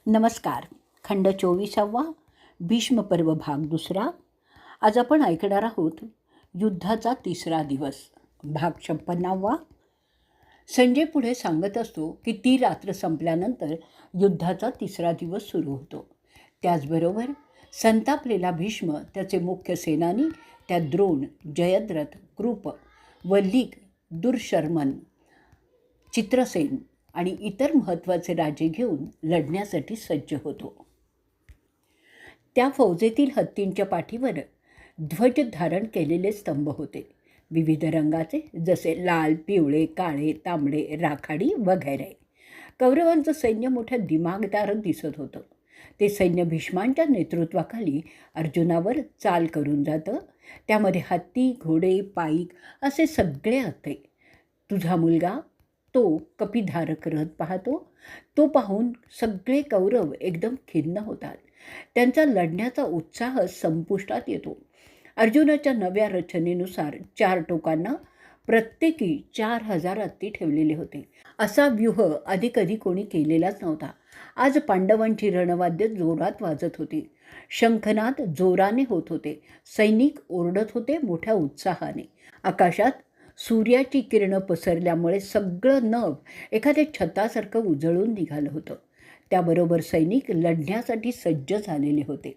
नमस्कार. खंड 24वा भीष्म पर्व भाग 2. आज आपण ऐकणार आहोत युद्धाचा 3रा दिवस. भाग 56वा. संजय पुढे सांगत असतो की ती रात्र संपल्यानंतर युद्धाचा 3रा दिवस सुरू होतो. त्याचबरोबर संतापलेला भीष्म, त्याचे मुख्य सेनानी त्या द्रोण, जयद्रथ, कृप, वल्लीक, दुर्शर्मन, चित्रसेन आणि इतर महत्त्वाचे राजे घेऊन लढण्यासाठी सज्ज होतो. त्या फौजेतील हत्तींच्या पाठीवर ध्वज धारण केलेले स्तंभ होते, विविध रंगाचे, जसे लाल, पिवळे, काळे, तांबडे, राखाडी वगैरे. कौरवांचं सैन्य मोठ्या दिमागदार दिसत होतं. ते सैन्य भीष्मांच्या नेतृत्वाखाली अर्जुनावर चाल करून जातं. त्यामध्ये हत्ती, घोडे, पाईक असे सगळे होते. तुझा मुलगा तो कपिधारक रथ पाहतो. तो पाहून सगळे कौरव एकदम खिन्न होतात. त्यांचा लढण्याचा उत्साह संपुष्टात येतो. अर्जुनाच्या नव्या रचनेनुसार 4 टोकांना प्रत्येकी 4000 हत्ती ठेवलेले होते. असा व्यूह आधी कधी कोणी केलेलाच नव्हता. आज पांडवांची रणवाद्य जोरात वाजत होती. शंखनाद जोराने होत होते. सैनिक ओरडत होते मोठ्या उत्साहाने. आकाशात सूर्याची किरणं पसरल्यामुळे सगळं नभ एखाद्या छतासारखं उजळून निघालं होतं. त्याबरोबर सैनिक लढण्यासाठी सज्ज झालेले होते.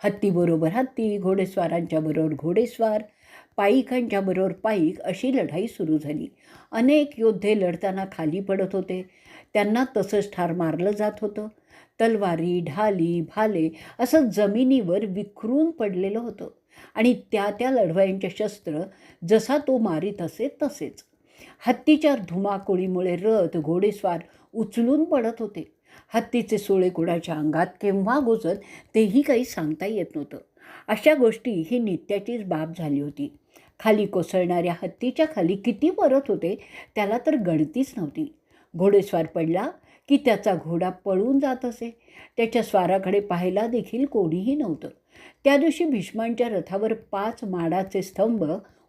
हत्तीबरोबर हत्ती, घोडेस्वारांच्याबरोबर घोडेस्वार, पाईकांच्याबरोबर पाईक अशी लढाई सुरू झाली. अनेक योद्धे लढताना खाली पडत होते. त्यांना तसंच ठार मारलं जात होतं. तलवारी, ढाली, भाले असं जमिनीवर विखरून पडलेलं होतं आणि त्या लढवयांचे शस्त्र जसा तो मारीत असे तसेच. हत्तीच्या धुमाकुळीमुळे रथ, घोडेस्वार उचलून पडत होते. हत्तीचे सोळे कुणाच्या अंगात केव्हा घुसत तेही काही सांगता येत नव्हतं. अशा गोष्टी ही नित्याचीच बाब झाली होती. खाली कोसळणाऱ्या हत्तीच्या खाली किती परत होते त्याला तर गणतीच नव्हती. घोडेस्वार पडला की त्याचा घोडा पळून जात असे. त्याच्या स्वाराकडे पाहायला देखील कोणीही नव्हतं. त्या दिवशी भीष्मांच्या रथावर 5 माडाचे स्तंभ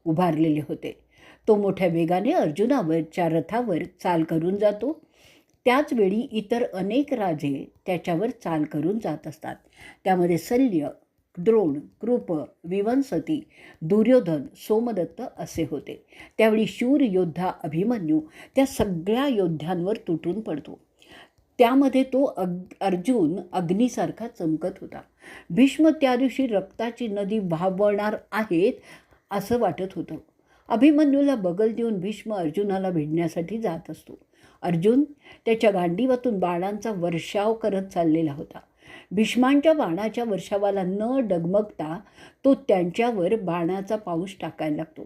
उभारलेले होते. तो मोठ्या वेगाने अर्जुनावरच्या रथावर चाल करून जातो. त्याचवेळी इतर अनेक राजे त्याच्यावर चाल करून जात असतात. त्यामध्ये शल्य, द्रोण, कृप, विवंसती, दुर्योधन, सोमदत्त असे होते. त्यावेळी शूर योद्धा अभिमन्यू त्या सगळ्या योद्ध्यांवर तुटून पडतो. त्यामध्ये तो अर्जुन अग्नीसारखा चमकत होता. भीष्म त्या दिवशी रक्ताची नदी वाहवणार आहेत असं वाटत होतं. अभिमन्यूला बगल देऊन भीष्म अर्जुनाला भिडण्यासाठी जात असतो. अर्जुन त्याच्या गांडीवातून बाणांचा वर्षाव करत चाललेला होता. भीष्मांच्या बाणाच्या वर्षावाला न डगमगता तो त्यांच्यावर बाणाचा पाऊस टाकायला लागतो.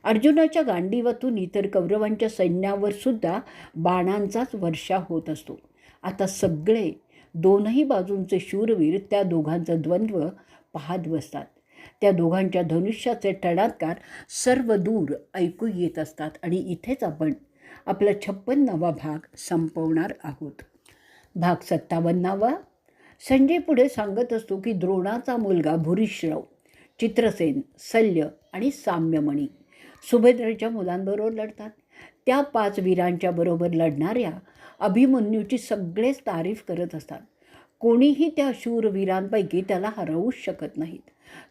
अर्जुनाच्या गांडीवातून इतर कौरवांच्या सैन्यावर सुद्धा बाणांचाच वर्षाव होत असतो. आता सगळे दोनही बाजूंचे शूरवीर त्या दोघांचा द्वंद्व पाहत बसतात. त्या दोघांच्या धनुष्याचे टणात्कार सर्व दूर ऐकू येत असतात. आणि इथेच आपण आपला 56वा भाग संपवणार आहोत. भाग 57वा. संजय पुढे सांगत असतो की द्रोणाचा मुलगा भूरिश्रव, चित्रसेन, शल्य आणि साम्यमणी सुभद्रेच्या मुलांबरोबर लढतात. त्या 5 वीरांच्या बरोबर लढणाऱ्या अभिमन्यूची सगळेच तारीफ करत असतात. कोणीही त्या शूरवीरांपैकी त्याला हरवूच शकत नाहीत.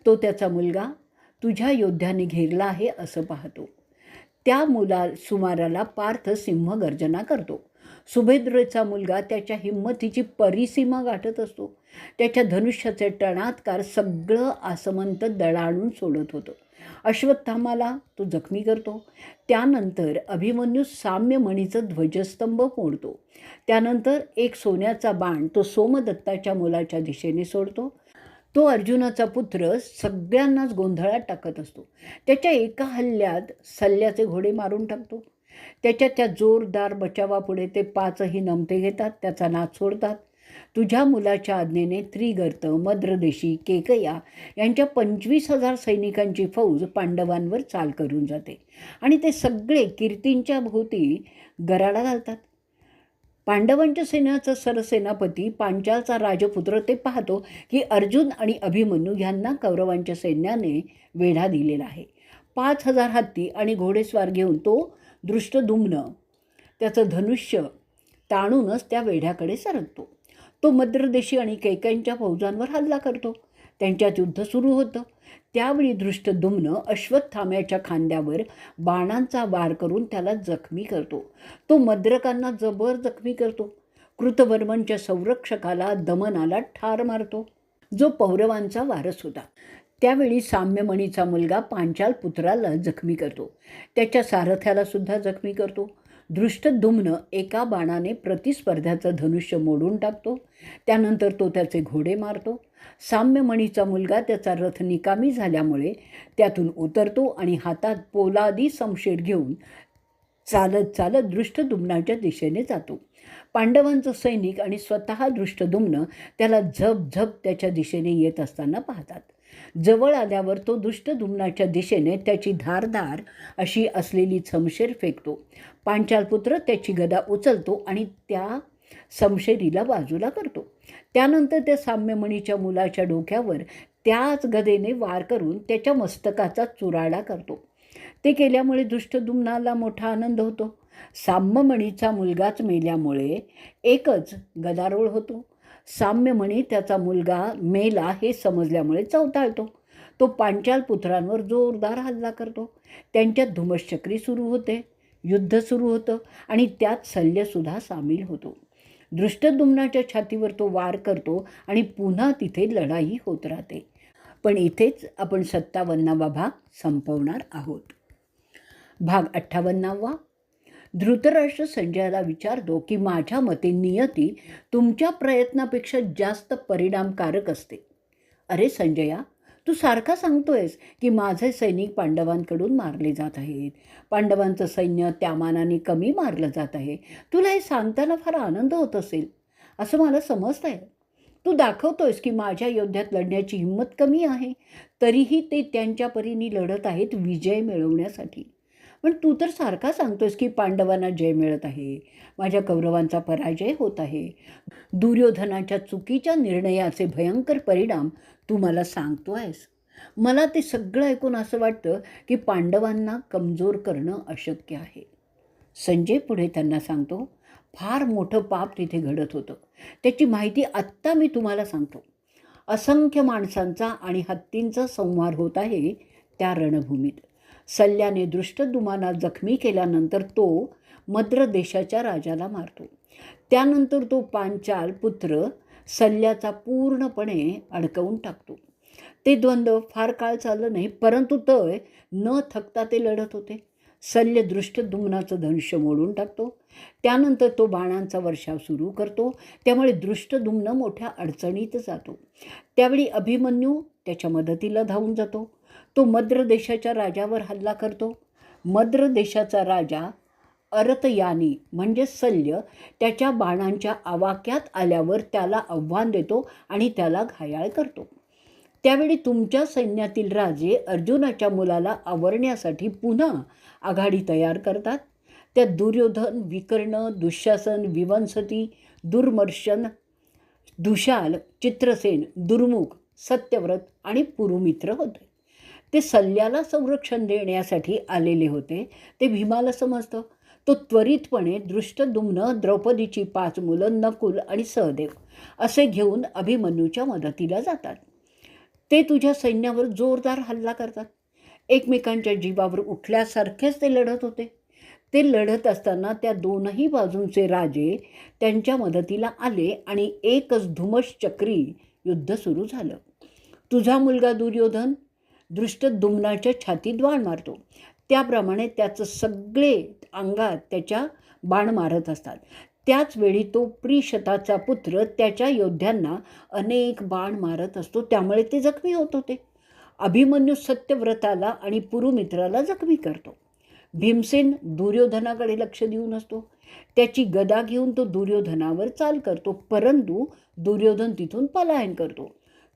तो त्याचा मुलगा तुझ्या योद्ध्याने घेरला आहे असं पाहतो. त्या सुमाराला पार्थ सिंहगर्जना करतो. सुभद्रेचा मुलगा त्याच्या हिंमतीची परिसीमा गाठत असतो. त्याच्या धनुष्याचे टणात्कार सगळं आसमंत दळाणून सोडत होतं. अश्वत्थामाला तो जखमी करतो. त्यानंतर अभिमन्यू साम्यमणीचं ध्वजस्तंभ फोडतो. त्यानंतर एक सोन्याचा बाण तो सोमदत्ताच्या मुलाच्या दिशेने सोडतो. तो अर्जुनाचा पुत्र सगळ्यांनाच गोंधळात टाकत असतो. त्याच्या एका हल्ल्यात शल्याचे घोडे मारून टाकतो. त्याच्या त्या जोरदार बचावापुढे ते 5ही नमते घेतात, त्याचा नाद सोडतात. तुझ्या मुलाच्या आज्ञेने त्रिगर्त, मद्रदेशी, केकया यांच्या 25,000 सैनिकांची फौज पांडवांवर चाल करून जाते आणि ते सगळे कीर्तींच्या भोवती गराडा घालतात. पांडवांच्या सैन्याचा सरसेनापती पांचालचा राजपुत्र ते पाहतो की अर्जुन आणि अभिमन्यू यांना कौरवांच्या सैन्याने वेढा दिलेला आहे. 5000 हत्ती आणि घोडेस्वार घेऊन तो दृष्टद्युम्न त्याचं धनुष्य ताणूनच त्या वेढ्याकडे सरकतो. तो मद्रदेशी आणि कैकयांच्या फौजांवर हल्ला करतो. त्यांच्यात युद्ध सुरू होतं. त्यावेळी धृष्टद्युम्न अश्वत्थाम्याच्या खांद्यावर बाणांचा वार करून त्याला जखमी करतो. तो मद्रकांना जबर जखमी करतो. कृतवर्मनच्या संरक्षकाला दमनाला ठार मारतो, जो पौरवांचा वारस होता. त्यावेळी साम्यमणीचा मुलगा पांचाल पुत्राला जखमी करतो. त्याच्या सारथ्याला सुद्धा जखमी करतो. धृष्टद्युम्न एका बाणाने प्रतिस्पर्ध्याचं धनुष्य मोडून टाकतो. त्यानंतर तो त्याचे घोडे मारतो. साम्यमणीचा मुलगा त्याचा रथ निकामी झाल्यामुळे त्यातून उतरतो आणि हातात पोलादी शमशीर घेऊन चालत चालत धृष्टद्युम्नाच्या दिशेने जातो. पांडवांचं सैनिक आणि स्वतः धृष्टद्युम्न त्याला झपझप त्याच्या दिशेने येत असताना पाहतात. जवळ आल्यावर तो धृष्टद्युम्नाच्या दिशेने त्याची धारदार अशी असलेली शमशीर फेकतो. पांचालपुत्र त्याची गदा उचलतो आणि त्या शमशेरीला बाजूला करतो. त्यानंतर त्या साम्यमणीच्या मुलाच्या डोक्यावर त्याच गदेने वार करून त्याच्या मस्तकाचा चुराडा करतो. ते केल्यामुळे धृष्टद्युम्नाला मोठा आनंद होतो. साम्यमणीचा मुलगाच मेल्यामुळे एकच गदारोळ होतो. साम्यमणी त्याचा मुलगा मेला हे समजल्यामुळे चवताळतो. तो पांचाल पुत्रांवर जोरदार हल्ला करतो. त्यांच्यात धुमश्चक्री सुरू होते. युद्ध सुरू होतं आणि त्यात शल्यसुद्धा सामील होतो. धृष्टद्युम्नाच्या छातीवर तो वार करतो आणि पुन्हा तिथे लढाई होत राहते. पण इथेच आपण 57वा भाग संपवणार आहोत. भाग 58वा. धृतराष्ट्र संजयाला विचारतो की माझ्या मते नियती तुमच्या प्रयत्नापेक्षा जास्त परिणामकारक असते. अरे संजया, तू सारखा सांगतोयस की माझे सैनिक पांडवांकडून मारले जात आहेत. पांडवांचं सैन्य त्या मानाने कमी मारलं जात आहे. तुला हे सांगताना फार आनंद होत असेल असं मला समजत आहे. तू दाखवतोयस की माझ्या योद्ध्यात लढण्याची हिंमत कमी आहे, तरीही ते त्यांच्या परीने लढत आहेत विजय मिळवण्यासाठी. पण तू तर सारखा सांगतोयस की पांडवांना जय मिळत आहे, माझ्या कौरवांचा पराजय होत आहे. दुर्योधनाच्या चुकीच्या निर्णयाचे भयंकर परिणाम तू मला सांगतोयस. मला ते सगळं ऐकून असं वाटतं की पांडवांना कमजोर करणं अशक्य आहे. संजय पुढे त्यांना सांगतो, फार मोठं पाप तिथे घडत होतं. त्याची माहिती आत्ता मी तुम्हाला सांगतो. असंख्य माणसांचा आणि हत्तींचा संहार होत आहे त्या रणभूमीत. शल्याने धृष्टद्युम्नाला जखमी केल्यानंतर तो मद्र देशाच्या राजाला मारतो. त्यानंतर तो पांचाल पुत्र शल्याचा पूर्णपणे अडकवून टाकतो. ते द्वंद्व फार काळ चाललं नाही, परंतु तय न थकता ते लढत होते. शल्य धृष्टद्युम्नाचं धनुष्य मोडून टाकतो. त्यानंतर तो बाणांचा वर्षाव सुरू करतो. त्यामुळे धृष्टद्युम्न मोठ्या अडचणीत जातो. त्यावेळी अभिमन्यू त्याच्या मदतीला धावून जातो. तो मद्र देशाच्या राजावर हल्ला करतो. मद्र देशाचा राजा अरतयानी म्हणजे शल्य त्याच्या बाणांच्या आवाक्यात आल्यावर त्याला आव्हान देतो आणि त्याला घायाळ करतो. त्यावेळी तुमच्या सैन्यातील राजे अर्जुनाच्या मुलाला आवरण्यासाठी पुन्हा आघाडी तयार करतात. त्यात दुर्योधन, विकर्ण, दुःशासन, विवंसती, दुर्मर्शन, दुशाल, चित्रसेन, दुर्मुख, सत्यव्रत आणि पुरुमित्र होते. ते शल्याला संरक्षण देण्यासाठी आलेले होते. ते भीमाला समजतं. तो त्वरितपणे धृष्टद्युम्न, द्रौपदीची 5 मुलं, नकुल आणि सहदेव असे घेऊन अभिमन्यूच्या मदतीला जातात. ते तुझ्या सैन्यावर जोरदार हल्ला करतात. एकमेकांच्या जीवावर उठल्यासारखेच ते लढत होते. ते लढत असताना त्या दोनही बाजूंचे राजे त्यांच्या मदतीला आले आणि एकच धुमश्चक्री युद्ध सुरू झालं. तुझा मुलगा दुर्योधन धृष्टद्युम्नाच्या छातीत बाण मारतो. त्याप्रमाणे त्याचं सगळे अंगात त्याच्या बाण मारत असतात. त्याचवेळी तो प्रिशताचा पुत्र त्याच्या योद्ध्यांना अनेक बाण मारत असतो. त्यामुळे ते जखमी होत होते. अभिमन्यू सत्यव्रताला आणि पुरुमित्राला जखमी करतो. भीमसेन दुर्योधनाकडे लक्ष देऊन असतो. त्याची गदा घेऊन तो दुर्योधनावर चाल करतो, परंतु दुर्योधन तिथून पलायन करतो.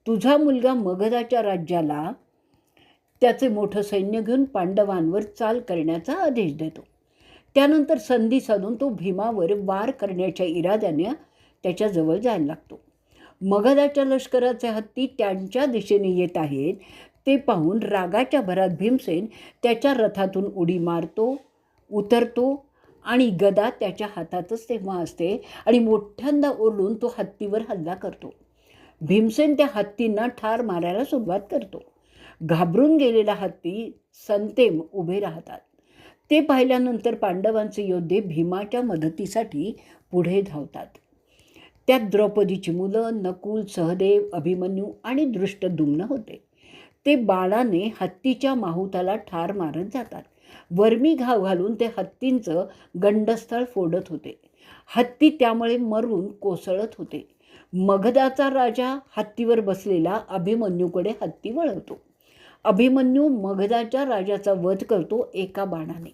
तुझा मुलगा मगधाच्या राज्याला त्याचे मोठं सैन्य घेऊन पांडवांवर चाल करण्याचा आदेश देतो. त्यानंतर संधी साधून तो भीमावर वार करण्याच्या इराद्याने त्याच्याजवळ जायला लागतो. मगधाच्या लष्कराचे हत्ती त्यांच्या दिशेने येत आहेत. ते पाहून रागाच्या भरात भीमसेन त्याच्या रथातून उडी मारतो, उतरतो आणि गदा त्याच्या हातातच तेव्हा असते आणि मोठ्यांदा ओरडून तो हत्तीवर हल्ला करतो. भीमसेन त्या हत्तींना ठार मारायला सुरुवात करतो. घाबरून गेलेला हत्ती संतेम उभे राहतात. ते पाहिल्यानंतर पांडवांचे योद्धे भीमाच्या मदतीसाठी पुढे धावतात. त्यात द्रौपदीची मुलं नकुल, सहदेव, अभिमन्यू आणि दृष्टद्युम्न होते. ते बाणाने हत्तीच्या माहुताला ठार मारत जातात. वर्मी घाव घालून ते हत्तींचं गंडस्थळ फोडत होते. हत्ती त्यामुळे मरून कोसळत होते. मगधाचा राजा हत्तीवर बसलेला अभिमन्यूकडे हत्ती वळवतो. अभिमन्यू मगधाच्या राजाचा वध करतो एका बाणाने.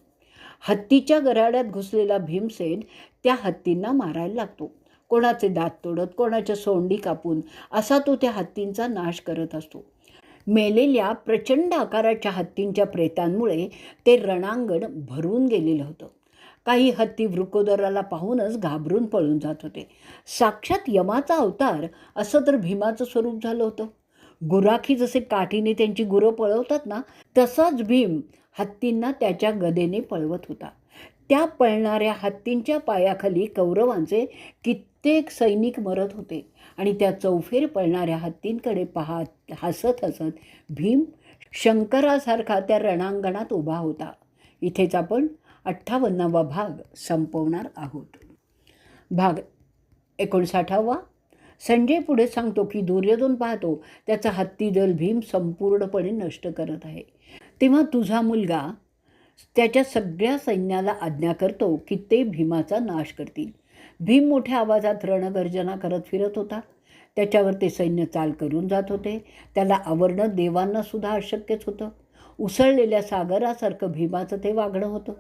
हत्तीच्या गराड्यात घुसलेला भीमसेन त्या हत्तींना मारायला लागतो. कोणाचे दात तोडत, कोणाच्या सोंडी कापून असा तो त्या हत्तींचा नाश करत असतो. मेलेल्या प्रचंड आकाराच्या हत्तींच्या प्रेतांमुळे ते रणांगण भरून गेलेलं होतं. काही हत्ती वृकोदराला पाहूनच घाबरून पळून जात होते. साक्षात यमाचा अवतार असं तर भीमाचं स्वरूप झालं होतं. गुराखी जसे काठीने त्यांची गुरं पळवतात ना, तसाच भीम हत्तींना त्याच्या गदेने पळवत होता. त्या पळणाऱ्या हत्तींच्या पायाखाली कौरवांचे कित्येक सैनिक मरत होते आणि त्या चौफेर पळणाऱ्या हत्तींकडे पाहत हसत हसत भीम शंकरासारखा त्या रणांगणात उभा होता. इथेच आपण 58वा भाग संपवणार आहोत. भाग 59. संजय पुढे सांगतो की दुर्योधन पाहतो त्याचा हत्तीदल भीम संपूर्णपणे नष्ट करत आहे. तेव्हा तुझा मुलगा त्याच्या सगळ्या सैन्याला आज्ञा करतो की ते भीमाचा नाश करतील. भीम मोठ्या आवाजात रणगर्जना करत फिरत होता. त्याच्यावर ते सैन्य चाल करून जात होते. त्याला आवरणं देवांनासुद्धा अशक्यच होतं. उसळलेल्या सागरासारखं भीमाचं ते वागणं होतं.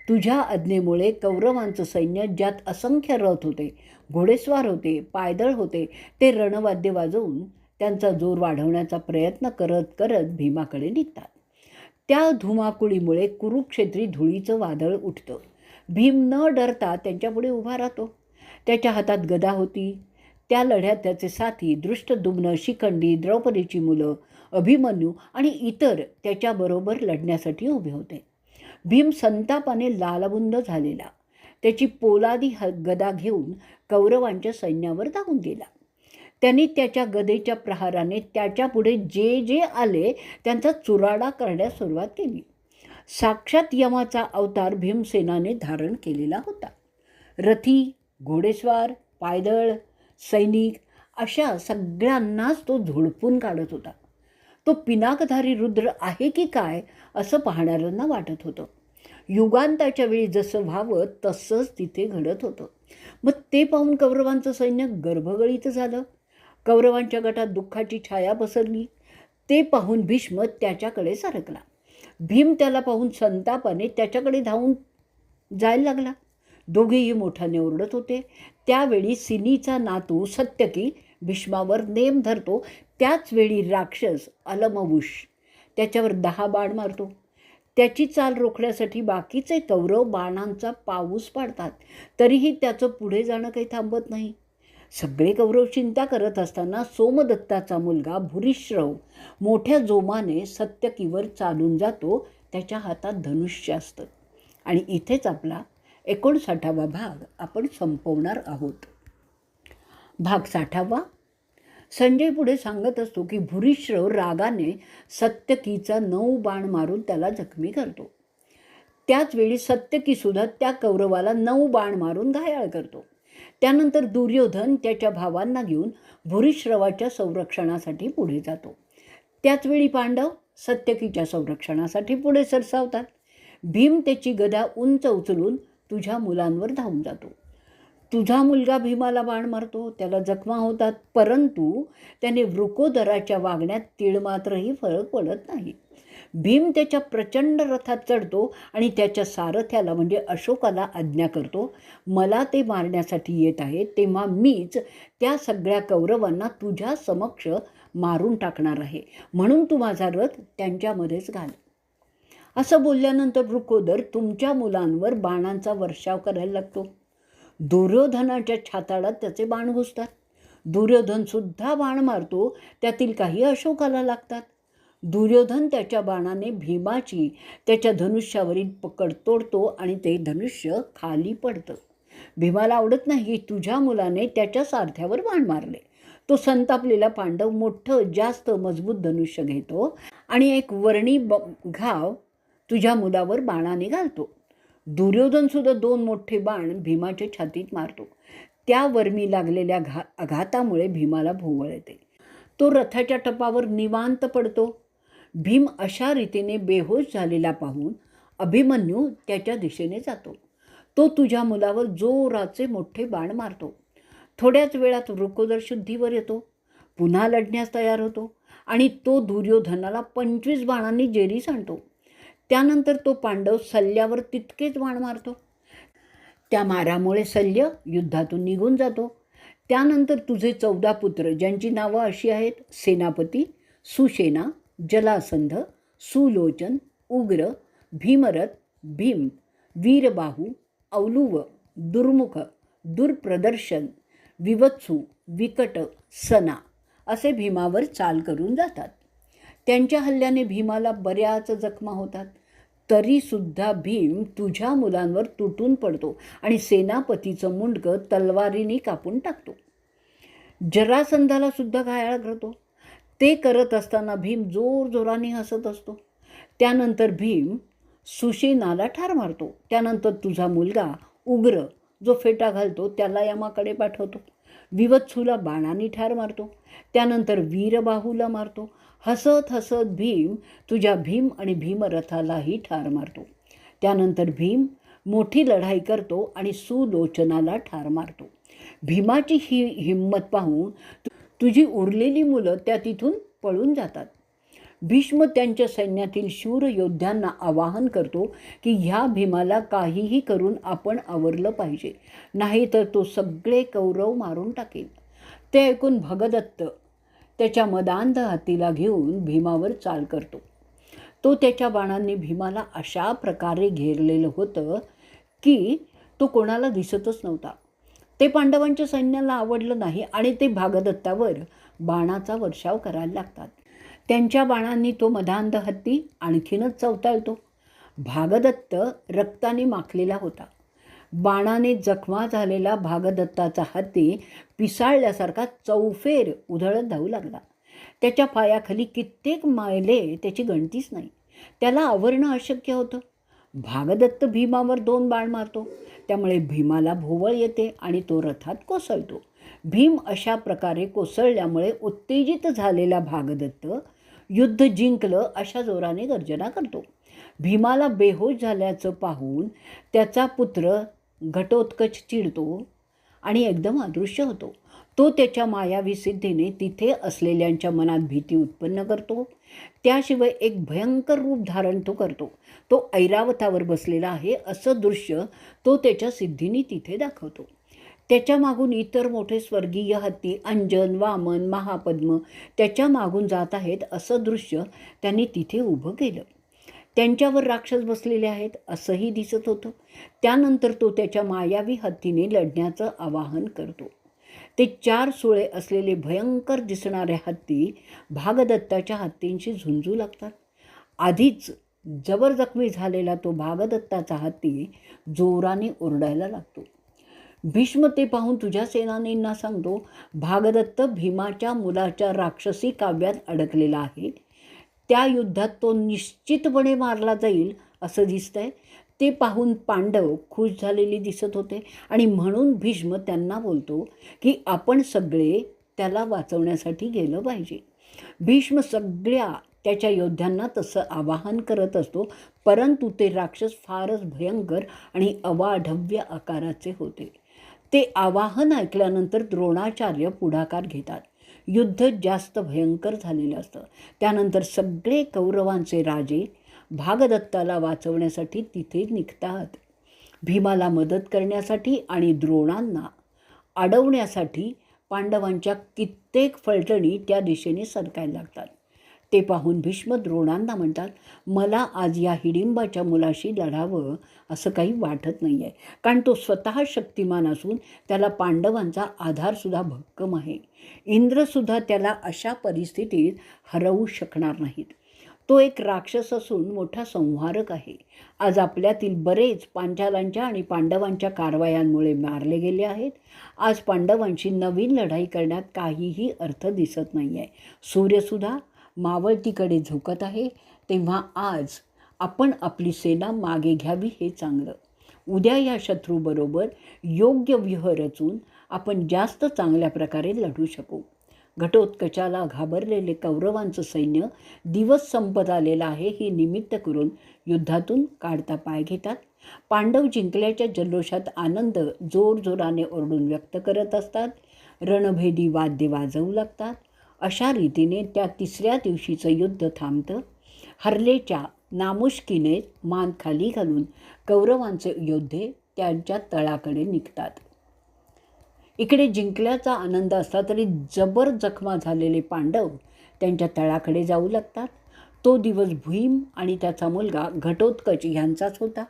तुझ्या आज्ञेमुळे कौरवांचं सैन्य, ज्यात असंख्य रथ होते, घोडेस्वार होते, पायदळ होते, ते रणवाद्य वाजवून त्यांचा जोर वाढवण्याचा प्रयत्न करत करत भीमाकडे निघतात. त्या धुमाकुळीमुळे कुरुक्षेत्री धुळीचं वादळ उठतं. भीम न डरता त्यांच्यापुढे उभा राहतो. त्याच्या हातात गदा होती. त्या लढ्यात त्याचे साथी दृष्टद्युम्न, शिखंडी, द्रौपदीची मुलं, अभिमन्यू आणि इतर त्याच्याबरोबर लढण्यासाठी उभे होते. भीम संतापाने लालबुंद झालेला त्याची पोलादी गदा घेऊन कौरवांच्या सैन्यावर धावून गेला. त्यांनी त्याच्या गदेच्या प्रहाराने त्याच्यापुढे जे जे आले त्यांचा चुराडा करण्यास सुरुवात केली. साक्षात यमाचा अवतार भीमसेनाने धारण केलेला होता. रथी, घोडेस्वार, पायदळ, सैनिक अशा सगळ्यांनाच तो झोडपून काढत होता. तो पिनाकधारी रुद्र आहे की काय असं पाहणाऱ्यांना वाटत होतं. युगांताच्या वेळी जसं व्हावं तसंच तिथे घडत होतं. मग ते पाहून कौरवांचं सैन्य गर्भगळीत झालं. कौरवांच्या गटात दुःखाची छाया पसरली. ते पाहून भीष्म त्याच्याकडे सरकला. भीम त्याला पाहून संतापाने त्याच्याकडे धावून जायला लागला. दोघेही मोठ्याने ओरडत होते. त्यावेळी सिनीचा नातू सत्यकी भीष्मावर नेम धरतो. त्याचवेळी राक्षस अलमवुष त्याच्यावर 10 बाण मारतो. त्याची चाल रोखण्यासाठी बाकीचे कौरव बाणांचा पाऊस पाडतात. तरीही त्याचं पुढे जाणं काही थांबत नाही. सगळे कौरव चिंता करत असताना सोमदत्ताचा मुलगा भूरिश्रव मोठ्या जोमाने सत्यकीवर चालून जातो. त्याच्या हातात धनुष्य असतं. आणि इथेच आपला 59वा भाग आपण संपवणार आहोत. भाग 60. संजय पुढे सांगत असतो की भूरिश्रव रागाने सत्यकीचा 9 बाण मारून त्याला जखमी करतो. त्याचवेळी सत्यकीसुद्धा त्या कौरवाला 9 बाण मारून घायाळ करतो. त्यानंतर दुर्योधन त्याच्या भावांना घेऊन भूरिश्रवाच्या संरक्षणासाठी पुढे जातो. त्याचवेळी पांडव सत्यकीच्या संरक्षणासाठी पुढे सरसावतात. भीम त्याची गदा उंच उचलून तुझ्या मुलांवर धावून जातो. तुझा मुलगा भीमाला बाण मारतो. त्याला जखमा होतात. परंतु त्याने वृकोदराच्या वागण्यात तीळमात्रही फरक पडत नाही. भीम त्याच्या प्रचंड रथात चढतो आणि त्याच्या सारथ्याला म्हणजे अशोकाला आज्ञा करतो, मला ते मारण्यासाठी येत आहे तेव्हा मीच त्या सगळ्या कौरवांना तुझ्या समक्ष मारून टाकणार आहे. म्हणून तू माझा रथ त्यांच्यामध्येच घाल. असं बोलल्यानंतर वृकोदर तुमच्या मुलांवर बाणांचा वर्षाव करायला लागतो. दुर्योधनाच्या छाताडात त्याचे बाण घुसतात. दुर्योधनसुद्धा बाण मारतो. त्यातील काही अशोकाला लागतात. दुर्योधन त्याच्या बाणाने भीमाची त्याच्या धनुष्यावरील पकड तोडतो आणि ते धनुष्य खाली पडतं. भीमाला आवडत नाही की तुझ्या मुलाने त्याच्या सारथ्यावर बाण मारले. तो संतापलेला पांडव मोठं जास्त मजबूत धनुष्य घेतो आणि एक वर्णी घाव तुझ्या मुलावर बाणाने घालतो. दुर्योधनसुद्धा 2 मोठे बाण भीमाच्या छातीत मारतो. त्या वर्मी लागलेल्या आघातामुळे भीमाला भोवळ येते. तो रथाच्या टपावर निवांत पडतो. भीम अशा रीतीने बेहोश झालेला पाहून अभिमन्यू त्याच्या दिशेने जातो. तो तुझ्या मुलावर जोराचे मोठे बाण मारतो. थोड्याच वेळात वृकोदर शुद्धीवर येतो, पुन्हा लढण्यास तयार होतो आणि तो दुर्योधनाला 25 बाणांनी जेरीस आणतो. त्यानंतर तो पांडव सल्ल्यावर तितकेच बाण मारतो. त्या मारामुळे सल्य युद्धातून निघून जातो. त्यानंतर तुझे 14 पुत्र, ज्यांची नावं अशी आहेत: सेनापती, सुसेना, जलासंध, सुलोचन, उग्र, भीमरथ, भीम, वीरबाहू, औलुव, दुर्मुख, दुर्प्रदर्शन, विवत्सु, विकट, सना असे भीमावर चाल करून जातात. त्यांच्या हल्ल्याने भीमाला बऱ्याच जखमा होतात. तरीसुद्धा भीम तुझ्या मुलांवर तुटून पडतो आणि सेनापतीचं मुंडकं तलवारीने कापून टाकतो. जरासंधाला सुद्धा घायाळ करतो. ते करत असताना भीम जोरजोराने हसत असतो. त्यानंतर भीम सुसेनाला ठार मारतो. त्यानंतर तुझा मुलगा उग्र, जो फेटा घालतो, त्याला यमाकडे पाठवतो. विवत्सूला बाणाने ठार मारतो. त्यानंतर वीरबाहूला मारतो. हसत हसत भीम तुझ्या भीम आणि भीमरथालाही ठार मारतो. त्यानंतर भीम मोठी लढाई करतो आणि सुलोचनाला ठार मारतो. भीमाची ही हिंमत पाहून तुझी उरलेली मुलं त्या तिथून पळून जातात. भीष्म त्यांच्या सैन्यातील शूर योद्ध्यांना आवाहन करतो की ह्या भीमाला काहीही करून आपण आवरलं पाहिजे, नाहीतर तो सगळे कौरव मारून टाकेल. ते ऐकून भगदत्त त्याच्या मदांध हातीला घेऊन भीमावर चाल करतो. तो त्याच्या बाणांनी भीमाला अशा प्रकारे घेरलेलं होतं की तो कोणाला दिसतच नव्हता. ते पांडवांच्या सैन्याला आवडलं नाही आणि ते भागदत्तावर बाणाचा वर्षाव करायला लागतात. त्यांच्या बाणांनी तो मदांध हत्ती आणखीनच चवताळतो. भागदत्त रक्ताने माखलेला होता. बाणाने जखमा झालेला भागदत्ताचा हत्ती पिसाळल्यासारखा चौफेर उधळत धावू लागला. त्याच्या पायाखाली कित्येक मायले त्याची गणतीच नाही. त्याला आवरणं अशक्य होतं. भागदत्त भीमावर 2 बाण मारतो. त्यामुळे भीमाला भोवळ येते आणि तो रथात कोसळतो. भीम अशा प्रकारे कोसळल्यामुळे उत्तेजित झालेला भागदत्त युद्ध जिंकलं अशा जोराने गर्जना करतो. भीमाला बेहोश झाल्याचं पाहून त्याचा पुत्र घटोत्कच चिडतो आणि एकदम अदृश्य होतो. तो त्याच्या मायावी सिद्धीने तिथे असलेल्यांच्या मनात भीती उत्पन्न करतो. त्याशिवाय एक भयंकर रूप धारण तो करतो. तो ऐरावतावर बसलेला आहे असं दृश्य तो त्याच्या सिद्धीने तिथे दाखवतो. त्याच्या मागून इतर मोठे स्वर्गीय हत्ती अंजन, वामन, महापद्म त्याच्या मागून जात आहेत असं दृश्य त्यांनी तिथे उभं केलं. त्यांच्यावर राक्षस बसलेले आहेत असंही दिसत होतं. त्यानंतर तो त्याच्या मायावी हत्तीने लढण्याचं आवाहन करतो. ते 4 सुळे असलेले भयंकर दिसणारे हत्ती भागदत्ताच्या हत्तींशी झुंजू लागतात. आधीच जबर जखमी झालेला तो भागदत्ताचा हत्ती जोराने ओरडायला लागतो. भीष्म ते पाहून तुझ्या सेनानींना सांगतो, भागदत्त भीमाच्या मुलाच्या राक्षसी काव्यात अडकलेला आहे. त्या युद्धात तो निश्चितपणे मारला जाईल असं दिसतंय. ते पाहून पांडव खुश झालेली दिसत होते आणि म्हणून भीष्म त्यांना बोलतो की आपण सगळे त्याला वाचवण्यासाठी गेलं पाहिजे. भीष्म सगळ्या त्याच्या योद्ध्यांना तसं आवाहन करत असतो, परंतु ते राक्षस फारच भयंकर आणि अवाढव्य आकाराचे होते. ते आवाहन ऐकल्यानंतर द्रोणाचार्य पुढाकार घेतात. युद्ध जास्त भयंकर झालेलं असतं. त्यानंतर सगळे कौरवांचे राजे भागदत्ताला वाचवण्यासाठी तिथे निघतात. भीमाला मदत करण्यासाठी आणि द्रोणांना अडवण्यासाठी पांडवांच्या कित्येक फलटणी त्या दिशेने सरकायला लागतात. ते पाहून भीष्म द्रोणांना म्हणतात, मला आज या हिडिंबाच्या मुलाशी लढावं असं काही वाटत नाही आहे, कारण तो स्वतः शक्तिमान असून त्याला पांडवांचा आधारसुद्धा भक्कम आहे. इंद्रसुद्धा त्याला अशा परिस्थितीत हरवू शकणार नाहीत. तो एक राक्षस असून मोठा संहारक आहे. आज आपल्यातील बरेच पांचालांच्या आणि पांडवांच्या कारवायांमुळे मारले गेले आहेत. आज पांडवांशी नवीन लढाई करण्यात काहीही अर्थ दिसत नाही आहे. सूर्यसुद्धा मावळतीकडे झुकत आहे. तेव्हा आज आपण आपली सेना मागे घ्यावी हे चांगलं. उद्या या शत्रूबरोबर योग्य व्यूह रचून आपण जास्त चांगल्या प्रकारे लढू शकू. घटोत्कचाला घाबरलेले कौरवांचं सैन्य दिवस संपत आलेला आहे ही निमित्त करून युद्धातून काढता पाय घेतात. पांडव जिंकल्याच्या जल्लोषात आनंद जोरजोराने ओरडून व्यक्त करत असतात. रणभेदी वाद्य वाजवू लागतात. अशा रीतीने त्या तिसऱ्या दिवशीचं युद्ध थांबतं. हरलेच्या नामुष्कीने मान खाली घालून कौरवांचे योद्धे त्यांच्या तळाकडे निघतात. इकडे जिंकल्याचा आनंद असला तरी जबर जखमा झालेले पांडव त्यांच्या तळाकडे जाऊ लागतात. तो दिवस भीम आणि त्याचा मुलगा घटोत्कच यांचाच होता.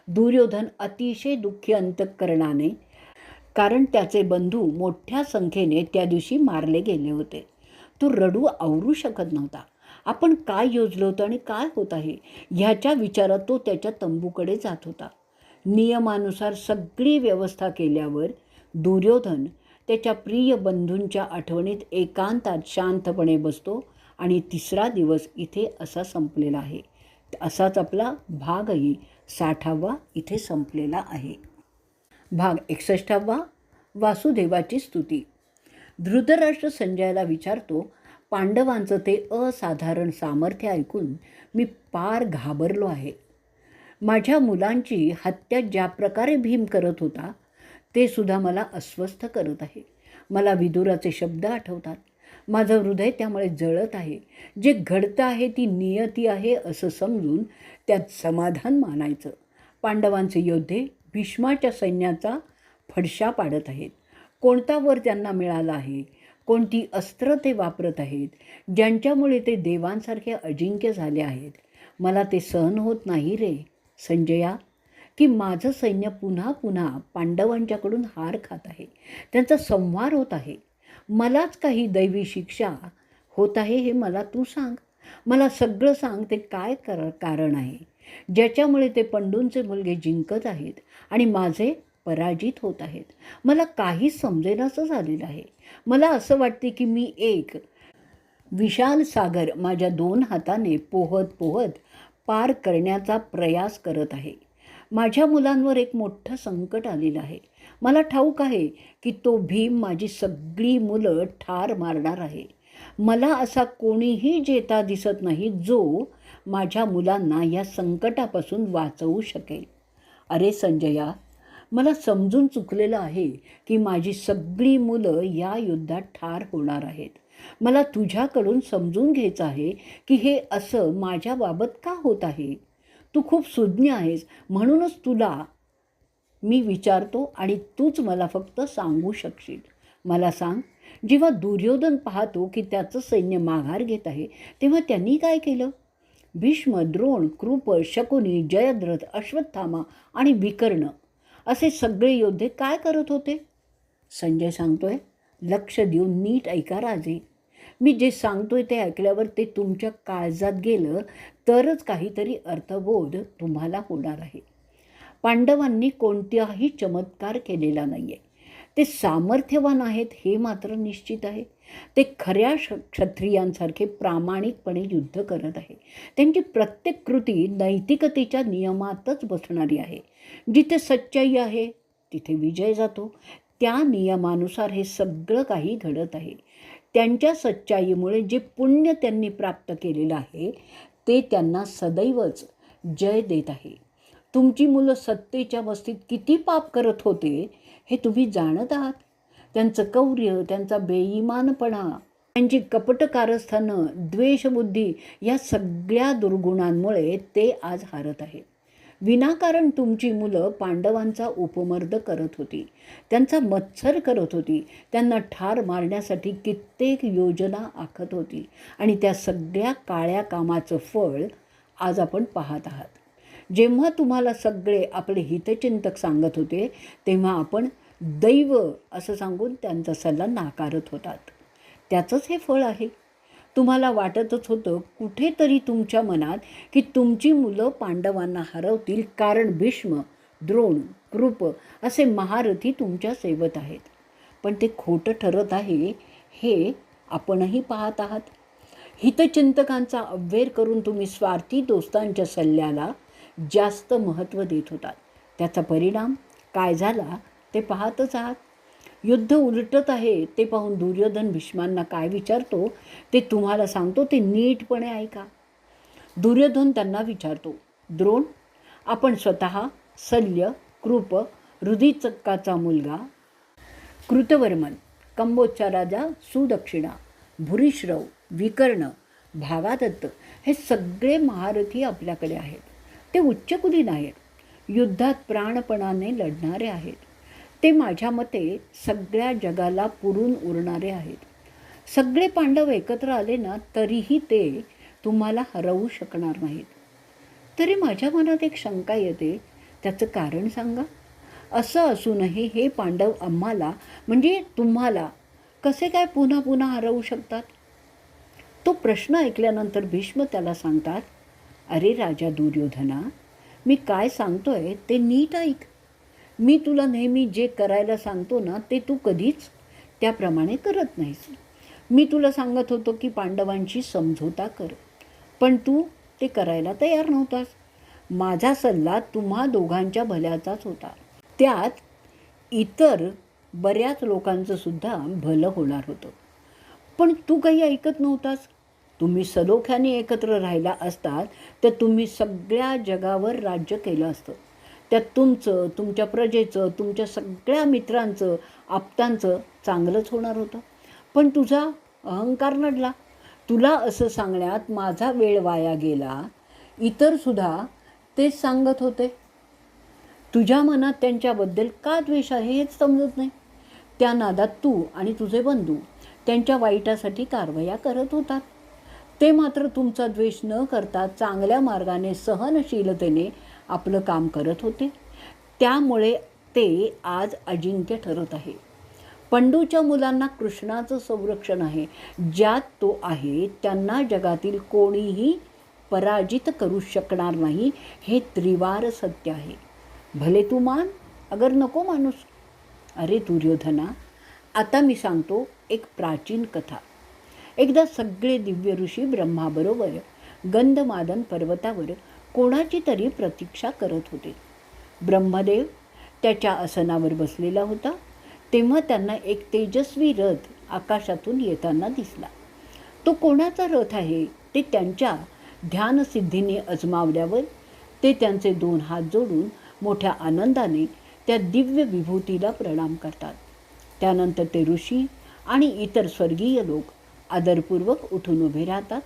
दुर्योधन अतिशय दुःखी अंतःकरणाने, कारण त्याचे बंधू मोठ्या संख्येने त्या दिवशी मारले गेले होते. तो रडू आवरू शकत नव्हता. आपण काय योजलं होतं आणि काय होत आहे ह्याच्या विचारात तो त्याच्या तंबूकडे जात होता. नियमानुसार सगळी व्यवस्था केल्यावर दुर्योधन त्याच्या प्रिय बंधूंच्या आठवणीत एकांतात शांतपणे बसतो आणि तिसरा दिवस इथे असा संपलेला आहे. असाच आपला भागही 60वा इथे संपलेला आहे. भाग 61. वासुदेवाची स्तुती. धृतराष्ट्र संजयाला विचारतो, पांडवांचं ते असाधारण सामर्थ्य ऐकून मी पार घाबरलो आहे. माझ्या मुलांची हत्या ज्या प्रकारे भीम करत होता ते सुद्धा मला अस्वस्थ करत आहे. मला विदुराचे शब्द आठवतात. माझं हृदय त्यामुळे जळत आहे. जे घडतं आहे ती नियती आहे असं समजून त्यात समाधान मानायचं. पांडवांचे योद्धे भीष्माच्या सैन्याचा फडशा पाडत आहेत. कोणता वर त्यांना मिळाला आहे, कोणती अस्त्र ते वापरत आहेत, ज्यांच्यामुळे ते देवांसारखे अजिंक्य झाले आहेत. मला ते सहन होत नाही रे संजया, की माझं सैन्य पुन्हा पुन्हा पांडवांच्याकडून हार खात आहे. त्यांचा संहार होत आहे. मलाच काही दैवी शिक्षा होत आहे हे मला तू सांग. मला सगळं सांग, ते काय कारण आहे ज्याच्यामुळे ते पंडूंचे मुलगे जिंकत आहेत आणि माझे पराजित होत आहेत. मला काहीच समजेनासं झालेलं आहे. मला असं वाटते की मी एक विशाल सागर माझ्या 2 हाताने पोहत पोहत पार करण्याचा प्रयास करत आहे. माझ्या मुलांवर एक मोठं संकट आलेलं आहे. मला ठाऊक आहे की तो भीम माझी सगळी मुलं ठार मारणार आहे. मला असा कोणीही जेता दिसत नाही जो माझ्या मुलांना या संकटापासून वाचवू शकेल. अरे संजया, मला समजून चुकलेलं आहे की माझी सगळी मुलं या युद्धात ठार होणार आहेत. मला तुझ्याकडून समजून घ्यायचं आहे की हे असं माझ्याबाबत का होत आहे. तू खूप सुज्ञ आहेस, म्हणूनच तुला मी विचारतो आणि तूच मला फक्त सांगू शकशील. मला सांग, जेव्हा दुर्योधन पाहतो की त्याचं सैन्य माघार घेत आहे तेव्हा त्यांनी काय केलं? भीष्म, द्रोण, कृप, शकुनी, जयद्रथ, अश्वत्थामा आणि विकर्ण असे सगळे योद्धे काय करत होते? संजय सांगतोय, लक्ष देऊन नीट ऐका राजे. मी जे सांगतोय ते ऐकल्यावर ते तुमच्या काळजात गेलं तरच काहीतरी अर्थबोध तुम्हाला होणार आहे. पांडवांनी कोणताही चमत्कार केलेला नाही आहे. ते सामर्थ्यवान आहेत हे मात्र निश्चित आहे. ते खऱ्या क्षत्रियांसारखे प्रामाणिकपणे युद्ध करत आहे. त्यांची प्रत्येक कृती नैतिकतेच्या नियमातच बसणारी आहे. जिथे सच्चाई आहे तिथे विजय जातो. त्या नियमानुसार हे सगळं काही घडत आहे. त्यांच्या सच्चाईमुळे जे पुण्य त्यांनी प्राप्त केलेलं आहे ते त्यांना सदैवच जय देत आहे. तुमची मुलं सत्तेच्या मस्तीत किती पाप करत होते हे तुम्ही जाणत आहात. त्यांचं कौर्य, त्यांचा बेईमानपणा, त्यांची कपटकारस्थानं, द्वेषबुद्धी या सगळ्या दुर्गुणांमुळे ते आज हारत आहेत. विनाकारण तुमची मुलं पांडवांचा उपमर्द करत होती, त्यांचा मत्सर करत होती, त्यांना ठार मारण्यासाठी कित्येक योजना आखत होती आणि त्या सगळ्या काळ्या कामाचं फळ आज आपण पाहत आहात. जेव्हा तुम्हाला सगळे आपले हितचिंतक सांगत होते तेव्हा आपण दैव असं सांगून त्यांचा सल्ला नाकारत होतात. त्याचंच हे फळ आहे. तुम्हाला वाटतच होतं कुठेतरी तुमच्या मनात की तुमची मुलं पांडवांना हरवतील, कारण भीष्म, द्रोण, कृप असे महारथी तुमच्या सेवत आहेत. पण ते खोटं ठरत आहे हे आपणही पाहत आहात. हितचिंतकांचा अव्हेर करून तुम्ही स्वार्थी दोस्तांच्या सल्ल्याला जास्त महत्त्व देत होतात. त्याचा परिणाम काय झाला ते पाहतच आहात. युद्ध उलटत आहे ते पाहून दुर्योधन भीष्मांना काय विचारतो ते तुम्हाला सांगतो, ते नीटपणे ऐका. दुर्योधन त्यांना विचारतो, द्रोण, आपण स्वतः शल्य, कृप, रुधिचक्काचा मुलगा कृतवर्मन, कंबोजचा राजा सुदक्षिणा, भूरिश्रव, विकर्ण, भागादत्त हे सगळे महारथी आपल्याकडे आहेत. ते उच्चकुलीन आहेत, युद्धात प्राणपणाने लढणारे आहेत. ते माझ्या मते सगळ्या जगाला पुरून उरणारे आहेत. सगळे पांडव एकत्र आले ना तरीही ते तुम्हाला हरवू शकणार नाहीत. तरी माझ्या मनात एक शंका येते, त्याचं कारण सांगा. असं असूनही हे पांडव आम्हाला म्हणजे तुम्हाला कसे काय पुन्हा पुन्हा हरवू शकतात? तो प्रश्न ऐकल्यानंतर भीष्म त्याला सांगतात, अरे राजा दुर्योधना, मी काय सांगतोय ते नीट ऐक. मी तुला नेहमी जे करायला सांगतो ना ते तू कधीच त्याप्रमाणे करत नाहीस. मी तुला सांगत होतो की पांडवांशी समझोता कर, पण तू ते करायला तयार नव्हतास. माझा सल्ला तुम्हा दोघांच्या भल्याचाच होता. त्यात इतर बऱ्याच लोकांचं सुद्धा भलं होणार होतं, पण तू काही ऐकत नव्हतास. तुम्ही सलोख्याने एकत्र राहिला असतात तर तुम्ही सगळ्या जगावर राज्य केलं असतं. त्यात तुमचं, तुमच्या प्रजेचं, तुमच्या सगळ्या मित्रांचं, आप्तांचं चांगलंच होणार होतं. पण तुझा अहंकार नडला. तुला असं सांगण्यात माझा वेळ वाया गेला. इतरसुद्धा तेच सांगत होते. तुझ्या मनात त्यांच्याबद्दल का द्वेष आहे हेच समजत नाही. त्या नादात तू आणि तुझे बंधू त्यांच्या वाईटासाठी कारवाया करत होतात. ते मात्र तुमचा द्वेष न करता चांगल्या मार्गाने सहनशीलतेने आपलं काम करत होते. त्यामुळे ते आज अजिंक्य ठरत आहे. पंडूच्या मुलांना कृष्णाचं संरक्षण आहे. ज्यात तो आहे त्यांना जगातील कोणीही पराजित करू शकणार नाही. हे त्रिवार सत्य आहे. भले तू मान अगर नको माणूस. अरे दुर्योधना, आता मी सांगतो एक प्राचीन कथा. एकदा सगळे दिव्य ऋषी ब्रह्माबरोबर गंधमादन पर्वतावर कोणाची तरी प्रतीक्षा करत होते. ब्रह्मदेव त्याच्या आसनावर बसलेला होता. तेव्हा त्यांना एक तेजस्वी रथ आकाशातून येताना दिसला. तो कोणाचा रथ आहे ते त्यांच्या ध्यानसिद्धीने अजमावल्यावर ते त्यांचे 2 हात जोडून मोठ्या आनंदाने त्या दिव्य विभूतीला प्रणाम करतात. त्यानंतर ते ऋषी आणि इतर स्वर्गीय लोक आदरपूर्वक उठून उभे राहतात.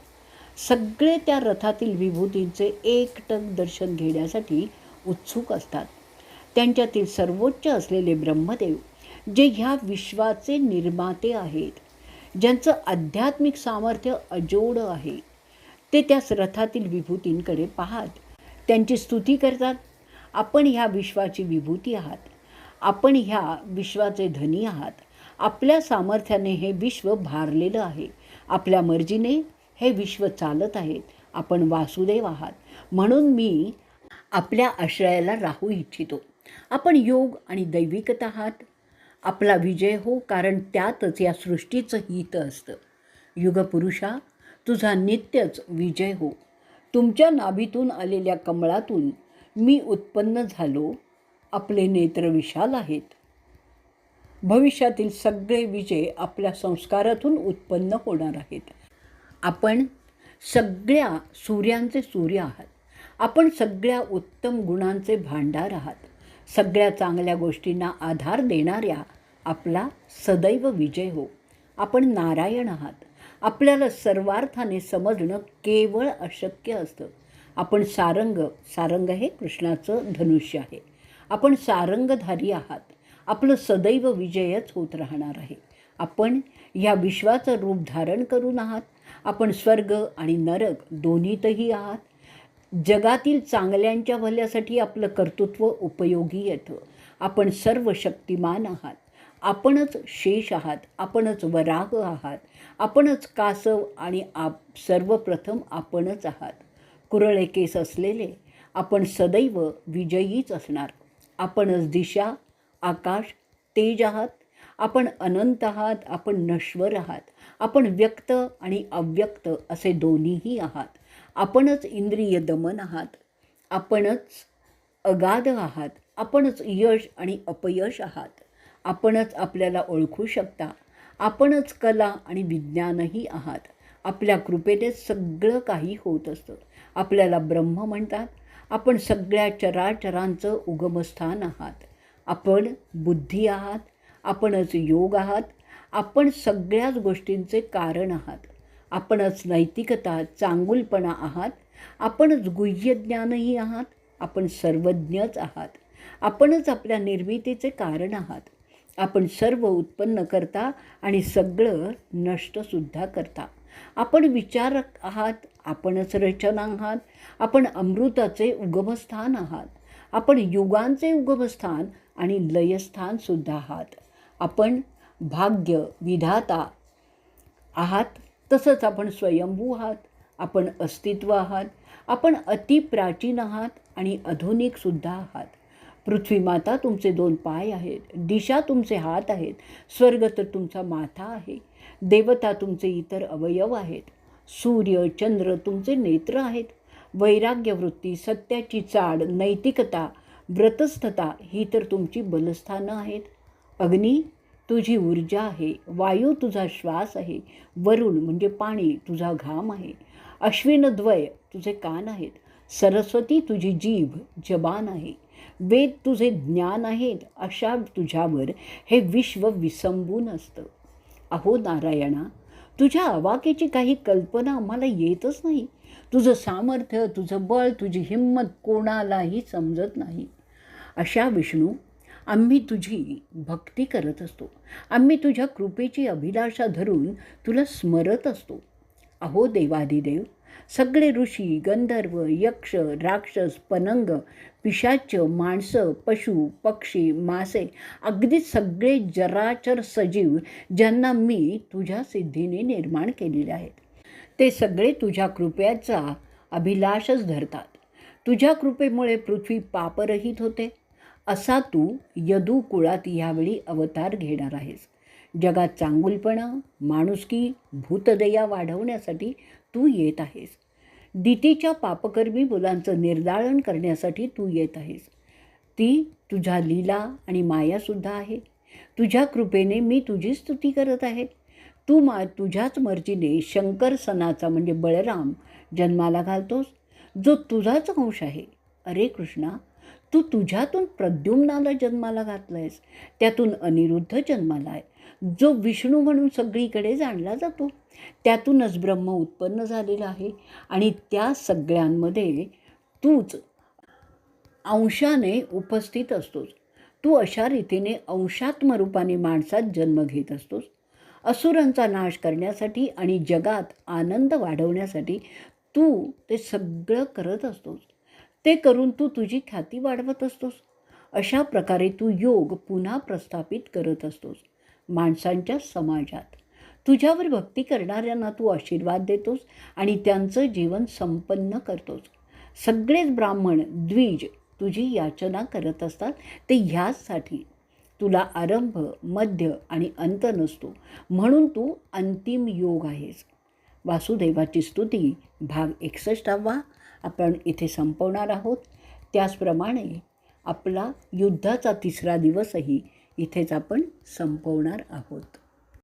सगळे त्या रथातील विभूतींचे एकटक दर्शन घेण्यासाठी उत्सुक असतात. त्यांच्यातील सर्वोच्च असलेले ब्रह्मदेव, जे ह्या विश्वाचे निर्माते आहेत, ज्यांचं आध्यात्मिक सामर्थ्य अजोड आहे, ते त्या रथातील विभूतींकडे पाहत त्यांची स्तुती करतात. आपण ह्या विश्वाची विभूती आहात. आपण ह्या विश्वाचे धनी आहात. आपल्या सामर्थ्याने हे विश्व भारलेलं आहे. आपल्या मर्जीने हे विश्व चालत आहेत. आपण वासुदेव आहात, म्हणून मी आपल्या आश्रयाला राहू इच्छितो. आपण योग आणि दैविकता आहात. आपला विजय हो, कारण त्यातच या सृष्टीचं हित असतं. युगपुरुषा, तुझा नित्यच विजय हो. तुमच्या नाभीतून आलेल्या कमळातून मी उत्पन्न झालो. आपले नेत्र विशाल आहेत. भविष्यातील सगळे विजय आपल्या संस्कारातून उत्पन्न होणार आहेत. आपण सगळ्या सूर्यांचे सूर्य आहात. आपण सगळ्या उत्तम गुणांचे भांडार आहात. सगळ्या चांगल्या गोष्टींना आधार देणाऱ्या आपला सदैव विजय हो. आपण नारायण आहात. आपल्याला सर्वार्थाने समजणं केवळ अशक्य असतं. आपण सारंग हे कृष्णाचं धनुष्य आहे. आपण सारंगधारी आहात. आपलं सदैव विजयच होत राहणार आहे. आपण ह्या विश्वाचं रूप धारण करून आहात. आपण स्वर्ग आणि नरक दोन्हीतही आहात. जगातील चांगल्यांच्या भल्यासाठी आपलं कर्तृत्व उपयोगी येतं. आपण सर्व शक्तिमान आहात. आपणच शेष आहात, आपणच वराह आहात, आपणच कासव आणि सर्वप्रथम आपणच आहात. कुरळे केस असलेले आपण सदैव विजयीच असणार. आपणच दिशा, आकाश, तेज आहात. आपण अनंत आहात, आपण नश्वर आहात, आपण व्यक्त आणि अव्यक्त असे दोन्हीही आहात. आपणच इंद्रिय दमन आहात, आपणच अगाध आहात, आपणच यश आणि अपयश आहात. आपणच आपल्याला ओळखू शकता, आपणच कला आणि विज्ञानही आहात. आपल्या कृपेनेच सगळं काही होत असतं. आपल्याला ब्रह्म म्हणतात. आपण सगळ्या चराचरांचं उगमस्थान आहात. आपण बुद्धी आहात, आपणच योग आहात, आपण सगळ्याच गोष्टींचे कारण आहात. आपणच नैतिकता, चांगुलपणा आहात, आपणच गुह्यज्ञानही आहात, आपण सर्वज्ञच आहात. आपणच आपल्या निर्मितीचे कारण आहात. आपण सर्व उत्पन्न करता आणि सगळं नष्टसुद्धा करता. आपण विचारक आहात, आपणच रचना आहात, आपण अमृताचे उगमस्थान आहात, आपण युगांचे उगमस्थान आणि लयस्थानसुद्धा आहात. आपण भाग्य विधाता आहात, तसंच आपण स्वयंभू आहात, आपण अस्तित्व आहात, आपण अतिप्राचीन आहात आणि आधुनिकसुद्धा आहात. पृथ्वी माता तुमचे 2 पाय आहेत, दिशा तुमचे हात आहेत, स्वर्ग तर तुमचा माथा आहे, देवता तुमचे इतर अवयव आहेत, सूर्य चंद्र तुमचे नेत्र आहेत. वैराग्य वृत्ती, सत्याची चाड, नैतिकता, व्रतस्थता ही तर तुमची बलस्थानं आहेत. अग्नी तुझी ऊर्जा आहे, वायू तुझा श्वास आहे, वरुण म्हणजे पाणी तुझा घाम आहे, अश्विनद्वय तुझे कान आहेत, सरस्वती तुझी जीभ जबान आहे, वेद तुझे ज्ञान आहेत. अशा तुझ्यावर हे विश्व विसंबून असतं. अहो नारायणा, तुझ्या अवाकेची काही कल्पना आम्हाला येतच नाही. तुझं सामर्थ्य, तुझं बळ, तुझी हिंमत कोणालाही समजत नाही. अशा विष्णू, आम्ही तुझी भक्ती करत असतो. आम्ही तुझ्या कृपेची अभिलाषा धरून तुला स्मरत असतो. अहो देवाधिदेव, सगळे ऋषी, गंधर्व, यक्ष, राक्षस, पनंग, पिशाच, माणसं, पशु, पक्षी, मासे, अगदी सगळे जराचर सजीव ज्यांना मी तुझ्या सिद्धीने निर्माण केलेले आहेत, ते सगळे तुझ्या कृपेचा अभिलाषच धरतात. तुझ्या कृपेमुळे पृथ्वी पापरहित होते. असा तू यदू कुळात यावेळी अवतार घेणार आहेस. जगात चांगुलपणा, माणुसकी, भूतदया वाढवण्यासाठी तू येत आहेस. दितीच्या पापकर्मी मुलांचं निर्दाळण करण्यासाठी तू येत आहेस. ती तुझ्या लीला आणि मायासुद्धा आहे. तुझ्या कृपेने मी तुझी स्तुती करत आहे. तू तुझ्याच मर्जीने शंकर सणाचा म्हणजे बळराम जन्माला घालतोस, जो तुझाच अंश आहे. अरे कृष्णा, तू तुझ्यातून प्रद्युम्नाला जन्माला घातलं आहेस, त्यातून अनिरुद्ध जन्माला आहे, जो विष्णू म्हणून सगळीकडे जाणला जातो. त्यातूनच ब्रह्म उत्पन्न झालेला आहे आणि त्या सगळ्यांमध्ये तूच अंशाने उपस्थित असतोस. तू अशा रीतीने अंशात्मरूपाने माणसात जन्म घेत असतोस. असुरांचा नाश करण्यासाठी आणि जगात आनंद वाढवण्यासाठी तू ते सगळं करत असतोस. ते करून तू तुझी ख्याती वाढवत असतोस. अशा प्रकारे तू योग पुन्हा प्रस्थापित करत असतोस माणसांच्या समाजात. तुझ्यावर भक्ती करणाऱ्यांना तू आशीर्वाद देतोस आणि त्यांचं जीवन संपन्न करतोस. सगळेच ब्राह्मण द्विज तुझी याचना करत असतात, ते ह्याचसाठी. तुला आरंभ, मध्य आणि अंत नसतो, म्हणून तू अंतिम योग आहेस. वासुदेवाची स्तुती भाग 61 आपण इथे संपवणार आहोत. त्याचप्रमाणे आपला युद्धाचा 3रा दिवसही इथेच आपण संपवणार आहोत.